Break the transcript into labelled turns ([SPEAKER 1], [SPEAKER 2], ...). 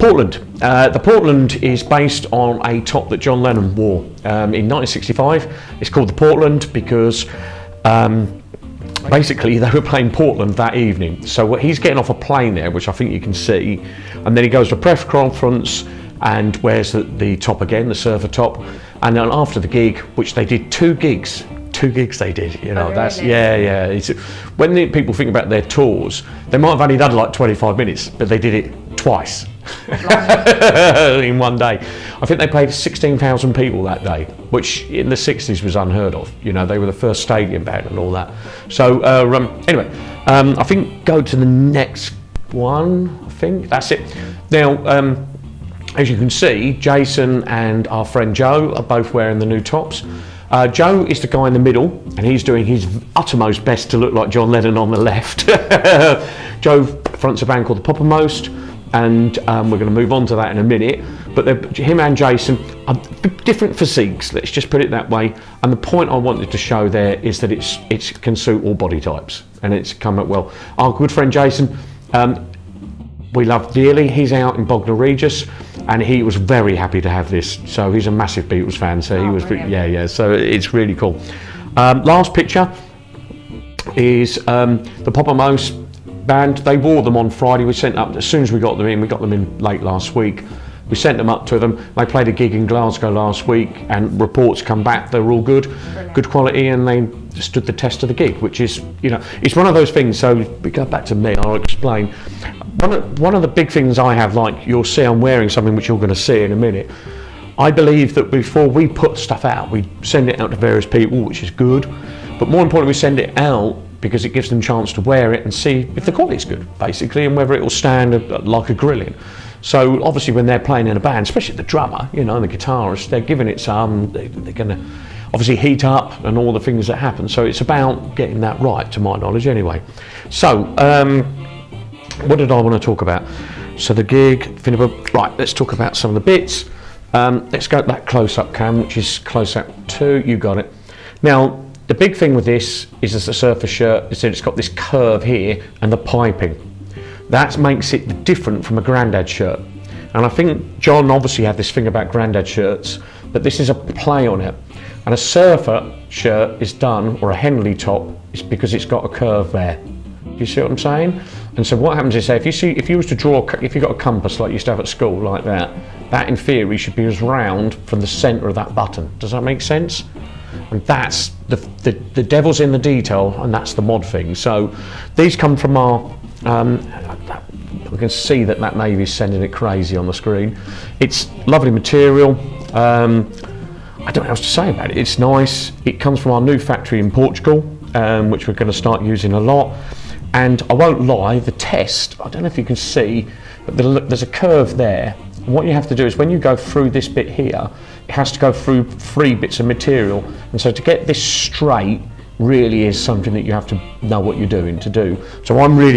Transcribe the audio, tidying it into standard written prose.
[SPEAKER 1] Portland. The Portland is based on a top that John Lennon wore in 1965. It's called the Portland because basically they were playing Portland that evening. So he's getting off a plane there, which I think you can see, and then he goes to a press conference and wears the top again, the surfer top, and then after the gig, which they did two gigs they did, you know. Oh, that's really? Yeah. It's, when people think about their tours, they might have only done like 25 minutes, but they did it twice in one day. I think they played 16,000 people that day, which in the 60s was unheard of. You know, they were the first stadium band and all that. So anyway, I think go to the next one. I think that's it. Now, as you can see, Jason and our friend Joe are both wearing the new tops. Joe is the guy in the middle, and he's doing his uttermost best to look like John Lennon on the left. Joe fronts a band called the Poppermost, and we're going to move on to that in a minute. But him and Jason are different physiques, let's just put it that way. And the point I wanted to show there is that it can suit all body types, and it's come up well. Our good friend Jason, we love dearly. He's out in Bognor Regis, and he was very happy to have this. So he's a massive Beatles fan. So he was, yeah. So it's really cool. Last picture is the Poppermost band. They wore them on Friday. We sent up as soon as we got them in. We got them in late last week. We sent them up to them. They played a gig in Glasgow last week, and reports come back. They're all good, good quality, and they stood the test of the gig, which is, you know, it's one of those things. So we go back to me. I'll explain. One of the big things I have, like you'll see, I'm wearing something which you're going to see in a minute. I believe that before we put stuff out, we send it out to various people, which is good. But more importantly, we send it out because it gives them a chance to wear it and see if the quality's good, basically, and whether it will stand like a grilling. So obviously when they're playing in a band, especially the drummer, you know, and the guitarist, they're giving it some, they're going to obviously heat up and all the things that happen. So it's about getting that right, to my knowledge anyway. So what did I want to talk about? So the gig, right, let's talk about some of the bits. Let's go to that close-up cam, which is close-up 2, you got it. Now, the big thing with this is as the Surfer Shirt is that it's got this curve here and the piping. That makes it different from a Grandad shirt. And I think John obviously had this thing about Grandad shirts, but this is a play on it. And a Surfer Shirt is done, or a Henley top, is because it's got a curve there. Do you see what I'm saying? And so what happens is, say, if you was to draw, if you got a compass like you used to have at school, like that in theory should be as round from the centre of that button. Does that make sense? And that's the devil's in the detail, and that's the mod thing. So these come from our, we can see that navy's sending it crazy on the screen. It's lovely material. I don't know what else to say about it. It's nice. It comes from our new factory in Portugal, which we're going to start using a lot. And I won't lie, the test, I don't know if you can see, but there's a curve there. And what you have to do is when you go through this bit here, it has to go through 3 bits of material. And so to get this straight really is something that you have to know what you're doing to do. So I'm really